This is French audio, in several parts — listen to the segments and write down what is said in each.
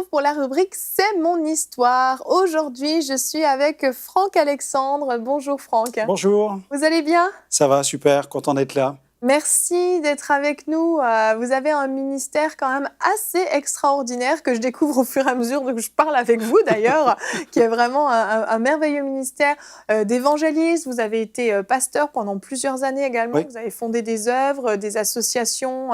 pour la rubrique C'est mon histoire. Aujourd'hui, je suis avec Franck Alexandre. Bonjour Franck. Bonjour, Vous allez bien? ça va, super, content d'être là. Merci d'être avec nous. Vous avez un ministère quand même assez extraordinaire que je découvre au fur et à mesure que je parle avec vous d'ailleurs, qui est vraiment un merveilleux ministère d'évangéliste. Vous avez été pasteur pendant plusieurs années également. Oui. Vous avez fondé des œuvres, des associations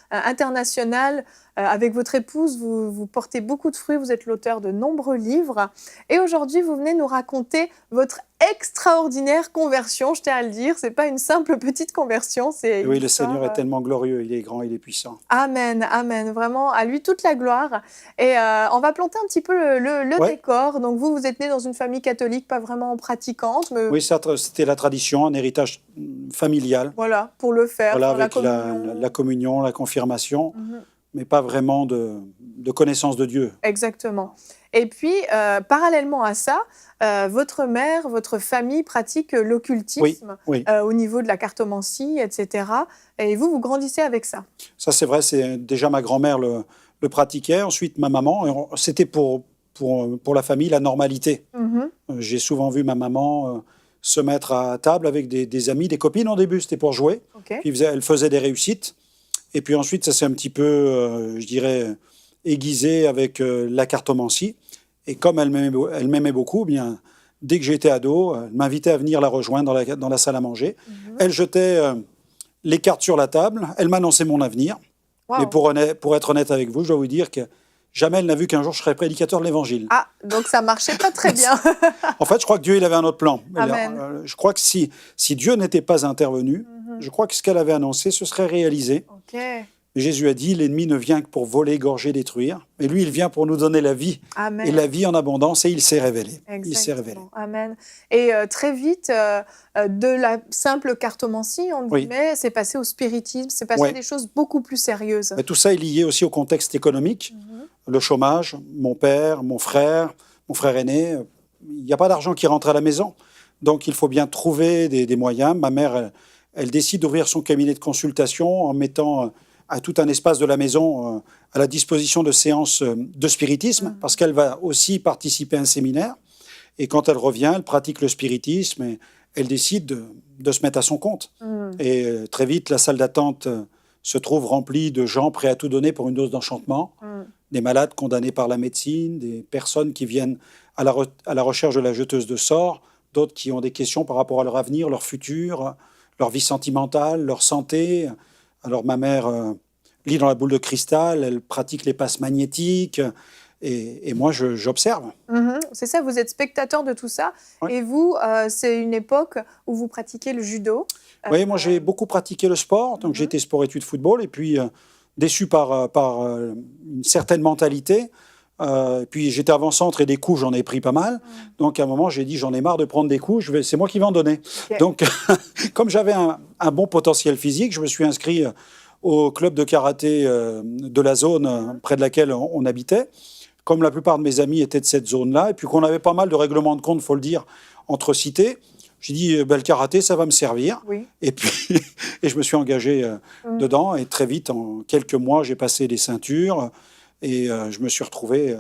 internationales. Avec votre épouse, vous portez beaucoup de fruits. Vous êtes l'auteur de nombreux livres. Et aujourd'hui, vous venez nous raconter votre extraordinaire conversion, je tiens à le dire. Ce n'est pas une simple petite conversion. C'est Oui, une le histoire, Seigneur est tellement glorieux, il est grand, il est puissant. Amen, amen. Vraiment, à lui toute la gloire. Et on va planter un petit peu le Ouais. décor. Donc vous êtes né dans une famille catholique, pas vraiment pratiquante, mais Oui, c'était la tradition, un héritage familial. voilà, pour le faire, Voilà, faire la avec communion. la communion, la confirmation, Mhm. mais pas vraiment de connaissance de Dieu. Exactement. Et puis, parallèlement à ça, votre mère, votre famille pratique l'occultisme Oui, au niveau de la cartomancie, etc. Et vous, vous grandissez avec ça. ça c'est vrai, c'est déjà ma grand-mère le pratiquait, ensuite ma maman, et c'était pour la famille la normalité. Mhm. J'ai souvent vu ma maman se mettre à table avec des amis, des copines au début, c'était pour jouer, OK. puis elle faisait des réussites. Et puis ensuite, ça s'est un petit peu, je dirais, aiguisé avec la cartomancie. Et comme elle m'aimait beaucoup, eh bien, dès que j'étais ado, elle m'invitait à venir la rejoindre dans la salle à manger. Mhm. Elle jetait les cartes sur la table, elle m'annonçait mon avenir. Wow. Mais pour être honnête avec vous, je dois vous dire que jamais elle n'a vu qu'un jour je serais prédicateur de l'Évangile. Ah, donc ça marchait pas très bien. En fait, je crois que Dieu il avait un autre plan. Amen. Je crois que si Dieu n'était pas intervenu, Mhm. je crois que ce qu'elle avait annoncé, ce serait réalisé. OK. Jésus a dit, l'ennemi ne vient que pour voler, égorger, détruire. Mais lui, il vient pour nous donner la vie. Amen. Et la vie en abondance, et il s'est révélé. Il s'est révélé. Exactement. Amen. Et très vite, de la simple cartomancie, on Oui. disait, c'est passé au spiritisme, c'est passé Ouais. des choses beaucoup plus sérieuses. Mais tout ça est lié aussi au contexte économique. Mhm. Le chômage, mon père, mon frère aîné, il n'y a pas d'argent qui rentre à la maison. Donc il faut bien trouver des moyens. Ma mère, elle décide d'ouvrir son cabinet de consultation en mettant à tout un espace de la maison à la disposition de séances de spiritisme, parce qu'elle va aussi participer à un séminaire. Et quand elle revient, elle pratique le spiritisme et elle décide de se mettre à son compte. Mhm. Et très vite, la salle d'attente se trouve remplie de gens prêts à tout donner pour une dose d'enchantement, Mhm. des malades condamnés par la médecine, des personnes qui viennent à la recherche de la jeteuse de sorts, d'autres qui ont des questions par rapport à leur avenir, leur futur, leur vie sentimentale, leur santé. Alors ma mère lit dans la boule de cristal, elle pratique les passes magnétiques, et moi j'observe. Mhm. C'est ça, vous êtes spectateur de tout ça. Ouais. Et vous, c'est une époque où vous pratiquez le judo. Oui, moi j'ai beaucoup pratiqué le sport, donc j'ai été sport-études football, et puis déçu par une certaine mentalité. Puis j'étais avant-centre et des coups, j'en ai pris pas mal. Donc à un moment, j'ai dit, j'en ai marre de prendre des coups, c'est moi qui vais en donner. Ok. Donc, comme j'avais un bon potentiel physique, je me suis inscrit au club de karaté de la zone près de laquelle on habitait. Comme la plupart de mes amis étaient de cette zone-là, et puis qu'on avait pas mal de règlements de compte, il faut le dire, entre cités, j'ai dit, le karaté, ça va me servir. Oui. Et puis, et je me suis engagé dedans, et très vite, en quelques mois, j'ai passé les ceintures, et je me suis retrouvé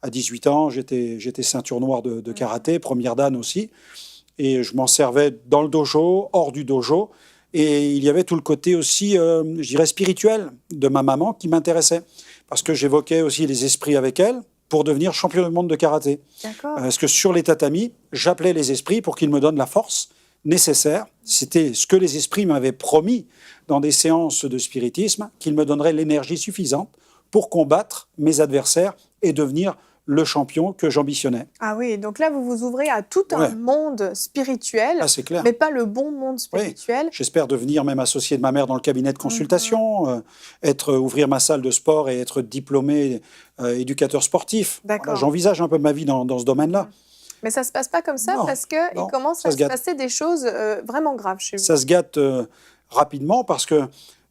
à 18 ans, j'étais ceinture noire de karaté, première dan aussi, et je m'en servais dans le dojo, hors du dojo, et il y avait tout le côté aussi, je dirais, spirituel de ma maman qui m'intéressait, parce que j'évoquais aussi les esprits avec elle pour devenir champion du monde de karaté. D'accord. Parce que sur les tatamis, j'appelais les esprits pour qu'ils me donnent la force nécessaire. C'était ce que les esprits m'avaient promis dans des séances de spiritisme, qu'ils me donneraient l'énergie suffisante pour combattre mes adversaires et devenir le champion que j'ambitionnais. Ah oui, donc là, vous vous ouvrez à tout un Ouais. monde spirituel, Ah, c'est clair. mais pas le bon monde spirituel. J'espère devenir même associé de ma mère dans le cabinet de consultation, ouvrir ma salle de sport et être diplômé éducateur sportif. D'accord. Voilà, j'envisage un peu ma vie dans ce domaine-là. Mais ça ne se passe pas comme ça Non, parce qu'il non, commence ça à se se gâte. passer des choses vraiment graves chez vous. Ça se gâte rapidement parce que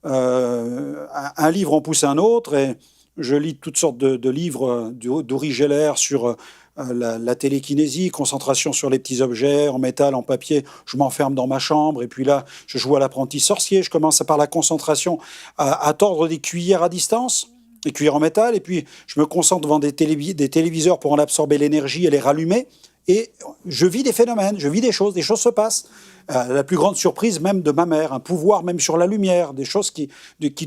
un livre en pousse un autre, et je lis toutes sortes de livres d'Uri Geller sur la télékinésie, concentration sur les petits objets en métal, en papier. Je m'enferme dans ma chambre et puis là, je joue à l'apprenti sorcier. Je commence par la concentration à tordre des cuillères à distance. les cuillères en métal, et puis je me concentre devant des téléviseurs pour en absorber l'énergie et les rallumer, et je vis des phénomènes, je vis des choses se passent. La plus grande surprise même de ma mère, un pouvoir même sur la lumière, des choses qui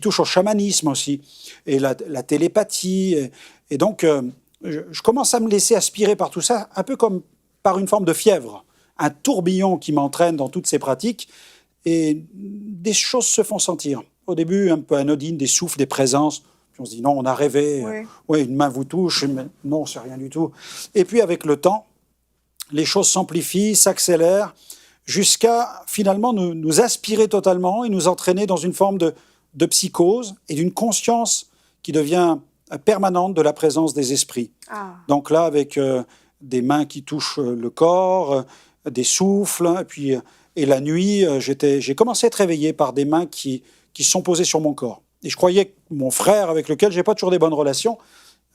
touchent au chamanisme aussi, et la télépathie, et donc je commence à me laisser aspirer par tout ça, un peu comme par une forme de fièvre, un tourbillon qui m'entraîne dans toutes ces pratiques, et des choses se font sentir. Au début, un peu anodines, des souffles, des présences. Puis on se dit non, on a rêvé. Oui. Ouais, une main vous touche, mais non, c'est rien du tout. Et puis avec le temps, les choses s'amplifient, s'accélèrent, jusqu'à finalement nous aspirer totalement et nous entraîner dans une forme de psychose et d'une conscience qui devient permanente de la présence des esprits. Ah. Donc là, avec des mains qui touchent le corps, des souffles, et la nuit, j'ai commencé à être réveillé par des mains qui se sont posées sur mon corps. Et je croyais que mon frère, avec lequel je n'ai pas toujours des bonnes relations,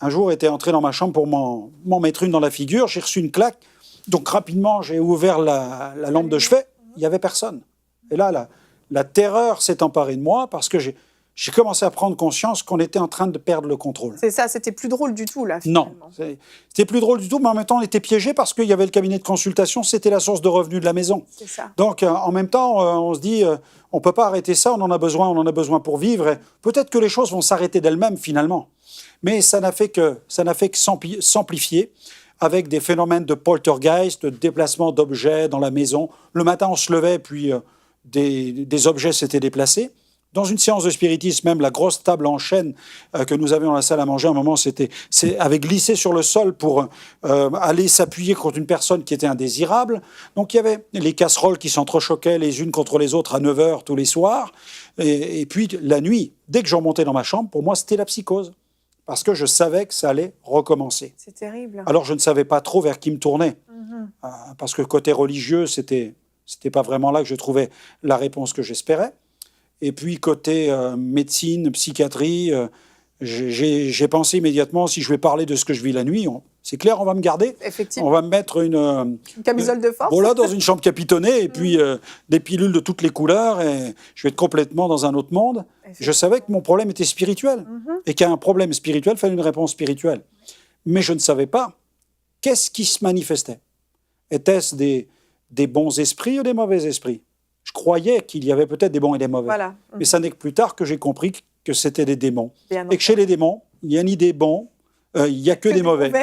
un jour était entré dans ma chambre pour m'en mettre une dans la figure. J'ai reçu une claque. Donc rapidement, j'ai ouvert la lampe de chevet. Il n'y avait personne. Et là, la terreur s'est emparée de moi parce que j'ai commencé à prendre conscience qu'on était en train de perdre le contrôle. C'est ça, c'était plus drôle du tout, là, finalement. Non, c'était plus drôle du tout, mais en même temps, on était piégé parce qu'il y avait le cabinet de consultation, c'était la source de revenus de la maison. C'est ça. Donc, en même temps, on se dit, on ne peut pas arrêter ça, on en a besoin pour vivre, et peut-être que les choses vont s'arrêter d'elles-mêmes, finalement. Mais ça n'a fait que s'amplifier avec des phénomènes de poltergeist, de déplacement d'objets dans la maison. Le matin, on se levait, puis des objets s'étaient déplacés. Dans une séance de spiritisme, même la grosse table en chêne que nous avions dans la salle à manger, à un moment, avait glissé sur le sol pour aller s'appuyer contre une personne qui était indésirable. Donc il y avait les casseroles qui s'entrechoquaient les unes contre les autres à 9h tous les soirs. Et puis la nuit, dès que je remontais dans ma chambre, pour moi, c'était la psychose. Parce que je savais que ça allait recommencer. C'est terrible. Alors je ne savais pas trop vers qui me tourner. Parce que côté religieux, c'était pas vraiment là que je trouvais la réponse que j'espérais. Et puis, côté médecine, psychiatrie, j'ai pensé immédiatement, si je vais parler de ce que je vis la nuit, c'est clair, on va me garder. Effectivement. On va me mettre une camisole de force. Voilà, dans une chambre capitonnée, et puis des pilules de toutes les couleurs, et je vais être complètement dans un autre monde. Je savais que mon problème était spirituel, et qu'à un problème spirituel, il fallait une réponse spirituelle. Mais je ne savais pas qu'est-ce qui se manifestait. Était-ce des bons esprits ou des mauvais esprits? Je croyais qu'il y avait peut-être des bons et des mauvais. Voilà. Mais ça n'est que plus tard que j'ai compris que c'était des démons. Bien et que chez les démons, il n'y a ni des bons, il n'y a que des mauvais.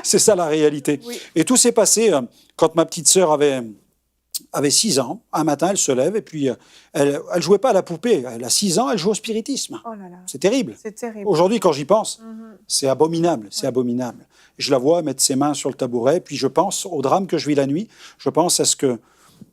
C'est ça la réalité. Oui. Et tout s'est passé quand ma petite sœur avait 6 ans. Un matin, elle se lève et puis elle ne jouait pas à la poupée. Elle a 6 ans, elle joue au spiritisme. Oh là là. C'est terrible. C'est terrible. Aujourd'hui, quand j'y pense, c'est abominable. C'est abominable. Je la vois mettre ses mains sur le tabouret, puis je pense au drame que je vis la nuit. Je pense à ce que...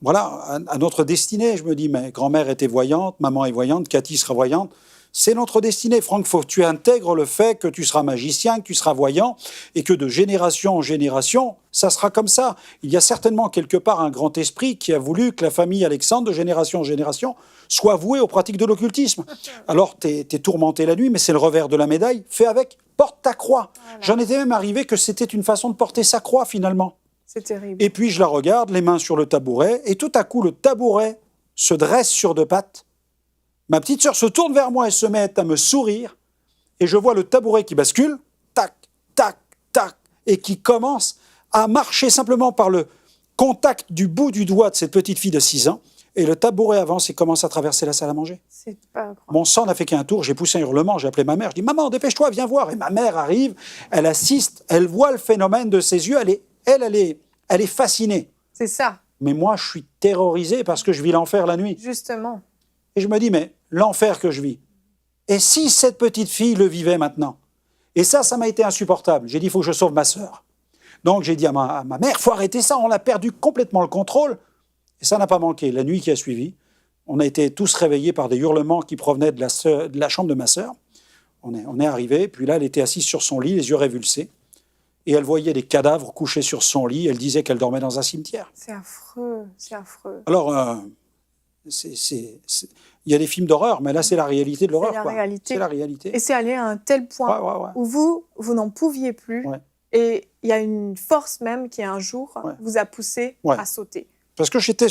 Voilà, à notre destinée. Je me dis, mais grand-mère était voyante, maman est voyante, Cathy sera voyante. C'est notre destinée. Franck, faut que tu intègres le fait que tu seras magicien, que tu seras voyant, et que de génération en génération, ça sera comme ça. Il y a certainement quelque part un grand esprit qui a voulu que la famille Alexandre, de génération en génération, soit vouée aux pratiques de l'occultisme. Alors, t'es tourmenté la nuit, mais c'est le revers de la médaille. Fais avec, porte ta croix. Voilà. J'en étais même arrivé que c'était une façon de porter sa croix, finalement. C'est terrible. Et puis je la regarde, les mains sur le tabouret, et tout à coup, le tabouret se dresse sur 2 pattes. Ma petite sœur se tourne vers moi et se met à me sourire, et je vois le tabouret qui bascule, tac, tac, tac, et qui commence à marcher simplement par le contact du bout du doigt de cette petite fille de 6 ans, et le tabouret avance et commence à traverser la salle à manger. C'est pas grave. Mon sang n'a fait qu'un tour, j'ai poussé un hurlement, j'ai appelé ma mère, je dis « Maman, dépêche-toi, viens voir !» Et ma mère arrive, elle assiste, elle voit le phénomène de ses yeux, elle est fascinée. C'est ça. Mais moi, je suis terrorisé parce que je vis l'enfer la nuit. Justement. Et je me dis, mais l'enfer que je vis, et si cette petite fille le vivait maintenant? Et ça m'a été insupportable. J'ai dit, il faut que je sauve ma sœur. Donc j'ai dit à ma mère, il faut arrêter ça, on a perdu complètement le contrôle. Et ça n'a pas manqué. La nuit qui a suivi, on a été tous réveillés par des hurlements qui provenaient de la chambre de ma sœur. On est arrivés, puis là, elle était assise sur son lit, les yeux révulsés. Et elle voyait des cadavres couchés sur son lit. Elle disait qu'elle dormait dans un cimetière. C'est affreux, c'est affreux. Alors, il y a des films d'horreur, mais là, c'est la réalité de l'horreur. C'est la réalité. Et c'est allé à un tel point où vous n'en pouviez plus. Ouais. Et il y a une force même qui, un jour, vous a poussé à sauter. Parce que j'étais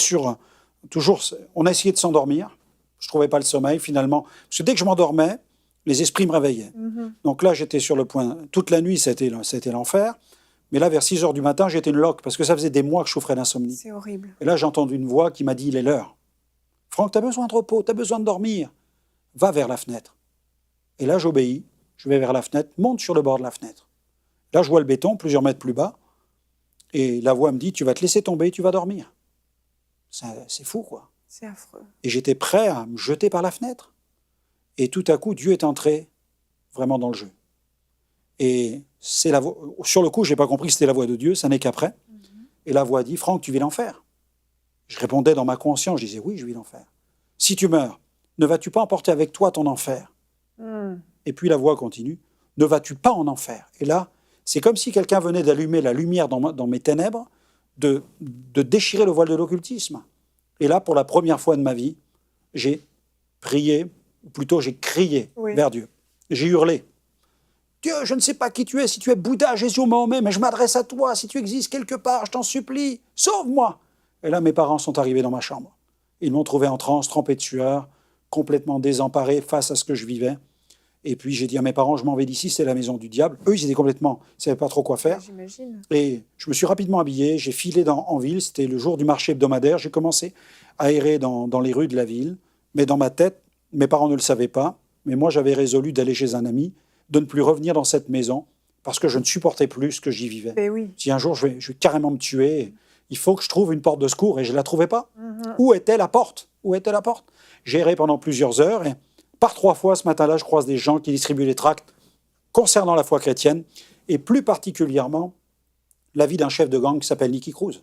toujours... On a essayé de s'endormir. Je ne trouvais pas le sommeil, finalement. Parce que dès que je m'endormais, Les esprits me réveillaient. Donc là, j'étais sur le point. Toute la nuit, c'était l'enfer. Mais là, vers 6 heures du matin, j'étais une loque parce que ça faisait des mois que je souffrais d'insomnie. C'est horrible. Et là, j'ai entendu une voix qui m'a dit, il est l'heure. Franck, tu as besoin de repos, tu as besoin de dormir. Va vers la fenêtre. Et là, j'obéis. Je vais vers la fenêtre, monte sur le bord de la fenêtre. Là, je vois le béton, plusieurs mètres plus bas. Et la voix me dit, tu vas te laisser tomber, tu vas dormir. C'est fou, quoi. C'est affreux. Et j'étais prêt à me jeter par la fenêtre. Et tout à coup, Dieu est entré vraiment dans le jeu. Et c'est la voix. Sur le coup, je n'ai pas compris que c'était la voix de Dieu, ça n'est qu'après. Et la voix dit, Franck, tu vis l'enfer. Je répondais dans ma conscience, je disais, oui, je vis l'enfer. Si tu meurs, ne vas-tu pas emporter avec toi ton enfer? Et puis la voix continue, ne vas-tu pas en enfer? Et là, c'est comme si quelqu'un venait d'allumer la lumière dans mes ténèbres, de déchirer le voile de l'occultisme. Et là, pour la première fois de ma vie, j'ai prié, ou plutôt j'ai crié vers Dieu. J'ai hurlé. Dieu, je ne sais pas qui tu es, si tu es Bouddha, Jésus ou Mahomet, mais je m'adresse à toi, si tu existes quelque part, je t'en supplie, sauve-moi. Et là, mes parents sont arrivés dans ma chambre. Ils m'ont trouvé en transe, trempé de sueur, complètement désemparé face à ce que je vivais. Et puis j'ai dit à mes parents, je m'en vais d'ici, c'est la maison du diable. Eux, ils étaient complètement, ils ne savaient pas trop quoi faire. J'imagine. Et je me suis rapidement habillé, j'ai filé en ville, c'était le jour du marché hebdomadaire, j'ai commencé à errer dans les rues de la ville. Mais dans ma tête, mes parents ne le savaient pas, mais moi j'avais résolu d'aller chez un ami, de ne plus revenir dans cette maison, parce que je ne supportais plus ce que j'y vivais. Mais oui. Si un jour je vais carrément me tuer, il faut que je trouve une porte de secours, et je ne la trouvais pas. Où était la porte? Où était la porte? J'ai erré pendant plusieurs heures, et par 3 fois ce matin-là, je croise des gens qui distribuent les tracts concernant la foi chrétienne, et plus particulièrement la vie d'un chef de gang qui s'appelle Nicky Cruz.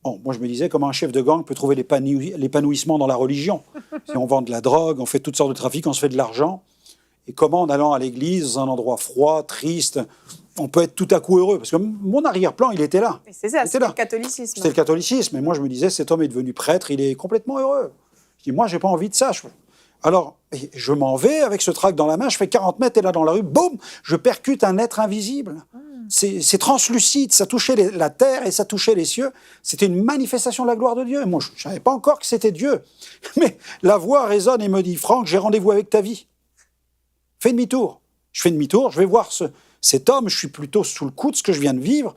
Bon, moi je me disais comment un chef de gang peut trouver l'épanouissement dans la religion. Si on vend de la drogue, on fait toutes sortes de trafics, on se fait de l'argent. Et comment en allant à l'église, dans un endroit froid, triste, on peut être tout à coup heureux. Parce que mon arrière-plan, il était là. C'est ça, c'était le catholicisme. C'était le catholicisme. Et moi je me disais, cet homme est devenu prêtre, il est complètement heureux. Je dis, moi j'ai pas envie de ça. Alors, je m'en vais avec ce tract dans la main, je fais 40 mètres, et là dans la rue, boum, je percute un être invisible. C'est translucide, ça touchait la terre et ça touchait les cieux. C'était une manifestation de la gloire de Dieu. Et moi, je ne savais pas encore que c'était Dieu. Mais la voix résonne et me dit, Franck, j'ai rendez-vous avec ta vie. Fais demi-tour. Je fais demi-tour, je vais voir cet homme, je suis plutôt sous le coup de ce que je viens de vivre.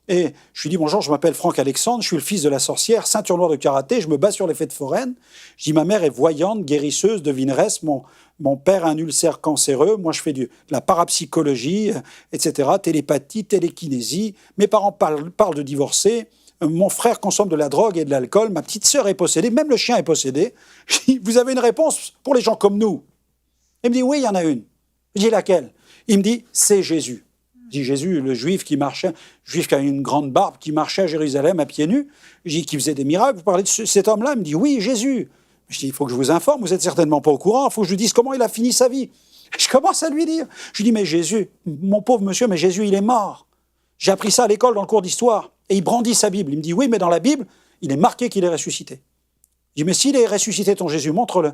Et je lui dis, bonjour, je m'appelle Franck Alexandre, je suis le fils de la sorcière, ceinture noire de karaté, je me bats sur les fêtes foraines. Je dis, ma mère est voyante, guérisseuse, devineresse, mon père a un ulcère cancéreux, moi je fais de la parapsychologie, etc., télépathie, télékinésie. Mes parents parlent de divorcer, mon frère consomme de la drogue et de l'alcool, ma petite sœur est possédée, même le chien est possédé. Je dis, vous avez une réponse pour les gens comme nous? Il me dit, oui, il y en a une. Je dis, laquelle? Il me dit, c'est Jésus. Je dis, Jésus, le juif qui marchait, juif qui a une grande barbe, qui marchait à Jérusalem à pieds nus, je dis, qui faisait des miracles, vous parlez de cet homme-là? Il me dit, oui, Jésus. Je dis, il faut que je vous informe, vous n'êtes certainement pas au courant, il faut que je vous dise comment il a fini sa vie. Je commence à lui dire. Je lui dis, mais Jésus, mon pauvre monsieur, mais Jésus, il est mort. J'ai appris ça à l'école dans le cours d'histoire. Et il brandit sa Bible. Il me dit, oui, mais dans la Bible, il est marqué qu'il est ressuscité. Je dis, mais s'il est ressuscité, ton Jésus, montre-le.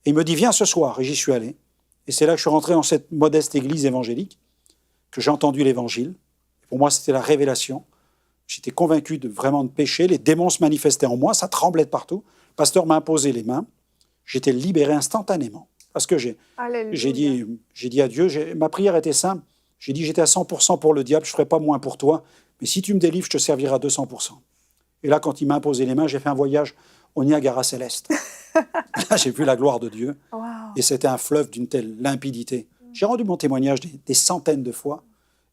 Et il me dit, viens ce soir. Et j'y suis allé. Et c'est là que je suis rentré dans cette modeste église évangélique, que j'ai entendu l'évangile. Pour moi, c'était la révélation. J'étais convaincu vraiment de péché. Les démons se manifestaient en moi. Ça tremblait de partout. Le pasteur m'a imposé les mains. J'étais libéré instantanément. Parce que j'ai dit à Dieu, ma prière était simple. J'ai dit, j'étais à 100% pour le diable, je ne ferai pas moins pour toi. Mais si tu me délivres, je te servirai à 200%. Et là, quand il m'a imposé les mains, j'ai fait un voyage au Niagara céleste. Là, j'ai vu la gloire de Dieu. Wow. Et c'était un fleuve d'une telle limpidité. J'ai rendu mon témoignage des centaines de fois.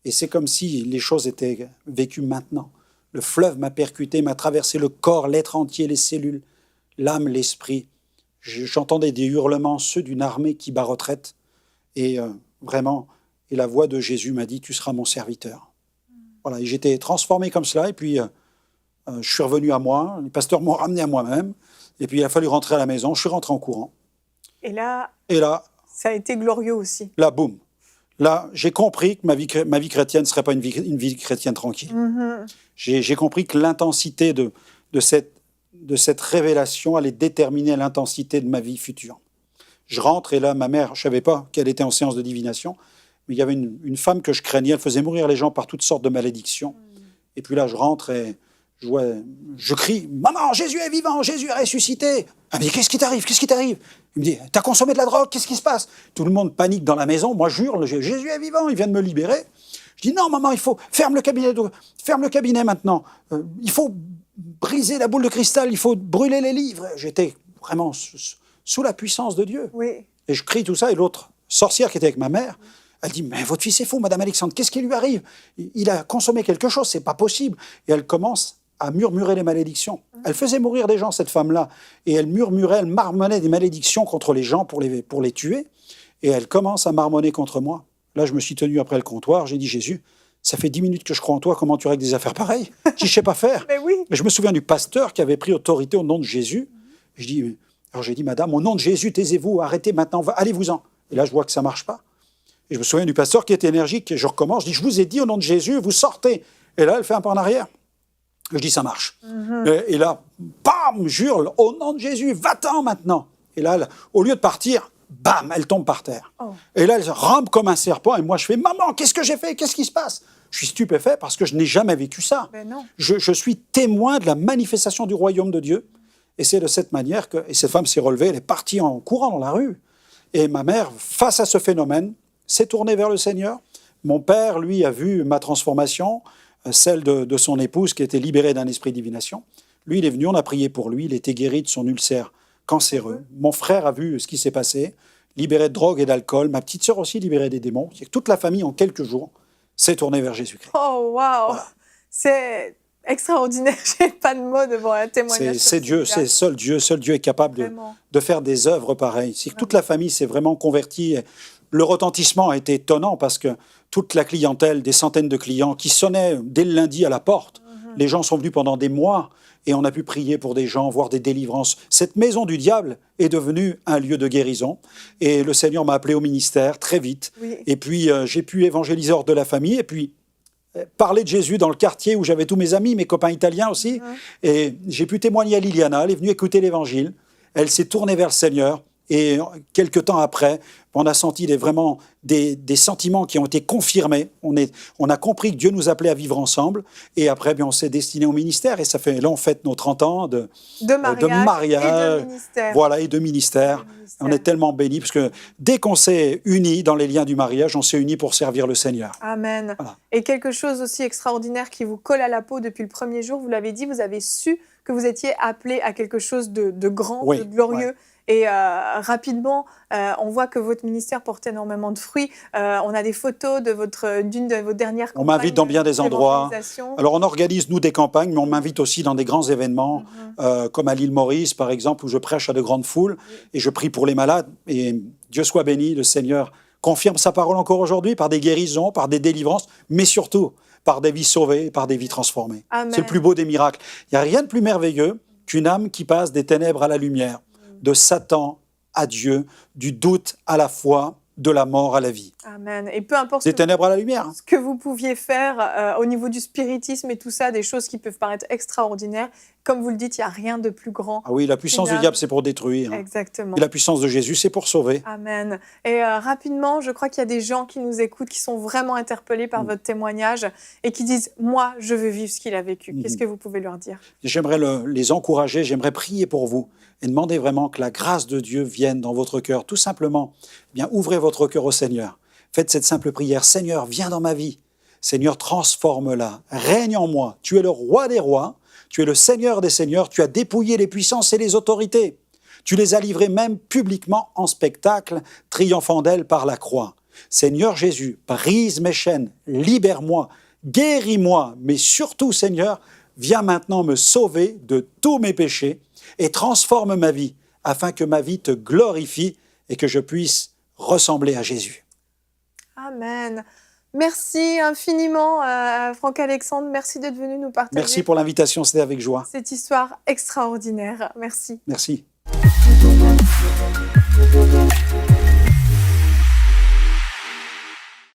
Et c'est comme si les choses étaient vécues maintenant. Le fleuve m'a percuté, m'a traversé le corps, l'être entier, les cellules, l'âme, l'esprit. J'entendais des hurlements, ceux d'une armée qui bat retraite. Et vraiment, et la voix de Jésus m'a dit, tu seras mon serviteur. Voilà, et j'étais transformé comme cela. Et puis, je suis revenu à moi. Les pasteurs m'ont ramené à moi-même. Et puis, il a fallu rentrer à la maison. Je suis rentré en courant. Et là, ça a été glorieux aussi. Là, boum. Là, j'ai compris que ma vie chrétienne ne serait pas une vie chrétienne tranquille. J'ai compris que l'intensité de cette révélation allait déterminer l'intensité de ma vie future. Je rentre et là, ma mère, je ne savais pas qu'elle était en séance de divination, mais il y avait une femme que je craignais, elle faisait mourir les gens par toutes sortes de malédictions. Et puis là, je rentre et je crie « Maman, Jésus est vivant, Jésus est ressuscité !» Elle me dit « Qu'est-ce qui t'arrive? Qu'est-ce qui t'arrive ?» Il me dit « T'as consommé de la drogue, qu'est-ce qui se passe ?» Tout le monde panique dans la maison, moi j'hurle « Jésus est vivant, il vient de me libérer !» Je dis « Non, maman, il faut ferme le cabinet maintenant. Il faut briser la boule de cristal, il faut brûler les livres. » J'étais vraiment sous la puissance de Dieu. Oui. Et je crie tout ça, et l'autre sorcière qui était avec ma mère, elle dit « Mais votre fils est fou, Madame Alexandre, qu'est-ce qui lui arrive? Il a consommé quelque chose, c'est pas possible. » Et elle commence à murmurer les malédictions. Elle faisait mourir des gens, cette femme-là, et elle murmurait, elle marmonnait des malédictions contre les gens pour les tuer, et elle commence à marmonner contre moi. Là, je me suis tenu après le comptoir, j'ai dit « Jésus, ça fait 10 minutes que je crois en toi, comment tu règles des affaires pareilles? Je ne sais pas faire. » Mais oui. Et je me souviens du pasteur qui avait pris autorité au nom de Jésus. Alors j'ai dit « Madame, au nom de Jésus, taisez-vous, arrêtez maintenant, allez-vous-en. » Et là, je vois que ça ne marche pas. Et je me souviens du pasteur qui était énergique, et je recommence, je dis « Je vous ai dit au nom de Jésus, vous sortez. » Et là, elle fait un pas en arrière. Je dis, ça marche. Et là, bam, j'hurle, au nom de Jésus, va-t'en maintenant. Et là, au lieu de partir, bam, elle tombe par terre. Oh. Et là, elle rampe comme un serpent. Et moi, je fais, maman, qu'est-ce que j'ai fait? Qu'est-ce qui se passe? Je suis stupéfait parce que je n'ai jamais vécu ça. Non. Je suis témoin de la manifestation du royaume de Dieu. Et c'est de cette manière que... Et cette femme s'est relevée, elle est partie en courant dans la rue. Et ma mère, face à ce phénomène, s'est tournée vers le Seigneur. Mon père, lui, a vu ma transformation, celle de son épouse qui était libérée d'un esprit de divination. Lui, il est venu, on a prié pour lui, il était guéri de son ulcère cancéreux. Mon frère a vu ce qui s'est passé, libéré de drogue et d'alcool. Ma petite sœur aussi libérée des démons. Toute la famille, en quelques jours, s'est tournée vers Jésus-Christ. Oh, waouh voilà. C'est extraordinaire. Je n'ai pas de mots devant un témoignage. C'est Dieu, c'est seul Dieu est capable de faire des œuvres pareilles. C'est que toute la famille s'est vraiment convertie. Le retentissement a été étonnant parce que toute la clientèle, des centaines de clients qui sonnaient dès le lundi à la porte, les gens sont venus pendant des mois et on a pu prier pour des gens, voir des délivrances. Cette maison du diable est devenue un lieu de guérison et le Seigneur m'a appelé au ministère très vite. Oui. Et puis j'ai pu évangéliser hors de la famille et puis parler de Jésus dans le quartier où j'avais tous mes amis, mes copains italiens aussi. Et j'ai pu témoigner à Liliana, elle est venue écouter l'évangile, elle s'est tournée vers le Seigneur. Et quelques temps après, on a senti vraiment des sentiments qui ont été confirmés. On a compris que Dieu nous appelait à vivre ensemble. Et après, on s'est destiné au ministère. Et ça fait, là, on fête nos 30 ans de mariage et de ministère. Voilà, et de ministère. On est tellement bénis parce que dès qu'on s'est unis dans les liens du mariage, on s'est unis pour servir le Seigneur. Amen. Voilà. Et quelque chose aussi extraordinaire qui vous colle à la peau depuis le premier jour, vous l'avez dit, vous avez su que vous étiez appelé à quelque chose de grand, de glorieux. Ouais. Et rapidement, on voit que votre ministère porte énormément de fruits. On a des photos d'une de vos dernières campagnes. On m'invite dans bien des endroits. Alors, on organise, nous, des campagnes, mais on m'invite aussi dans des grands événements, comme à l'île Maurice, par exemple, où je prêche à de grandes foules et je prie pour les malades. Et Dieu soit béni, le Seigneur confirme sa parole encore aujourd'hui par des guérisons, par des délivrances, mais surtout par des vies sauvées, par des vies transformées. C'est le plus beau des miracles. Il n'y a rien de plus merveilleux qu'une âme qui passe des ténèbres à la lumière. De Satan à Dieu, du doute à la foi, de la mort à la vie. Amen. Et peu importe des ténèbres à la lumière. Ce que vous pouviez faire au niveau du spiritisme et tout ça, des choses qui peuvent paraître extraordinaires, comme vous le dites, il n'y a rien de plus grand. Ah oui, la puissance du diable, c'est pour détruire. Exactement. Et la puissance de Jésus, c'est pour sauver. Amen. Et rapidement, je crois qu'il y a des gens qui nous écoutent, qui sont vraiment interpellés par votre témoignage et qui disent « Moi, je veux vivre ce qu'il a vécu ». Qu'est-ce que vous pouvez leur dire? J'aimerais les encourager, j'aimerais prier pour vous et demander vraiment que la grâce de Dieu vienne dans votre cœur. Tout simplement, bien, ouvrez votre cœur au Seigneur. Faites cette simple prière. Seigneur, viens dans ma vie. Seigneur, transforme-la. Règne en moi. Tu es le roi des rois. Tu es le Seigneur des seigneurs. Tu as dépouillé les puissances et les autorités. Tu les as livrées même publiquement en spectacle, triomphant d'elles par la croix. Seigneur Jésus, brise mes chaînes, libère-moi, guéris-moi, mais surtout, Seigneur, viens maintenant me sauver de tous mes péchés et transforme ma vie, afin que ma vie te glorifie et que je puisse ressembler à Jésus. Amen. Merci infiniment, Franck Alexandre. Merci d'être venu nous partager. Merci pour l'invitation, c'était avec joie. Cette histoire extraordinaire. Merci. Merci.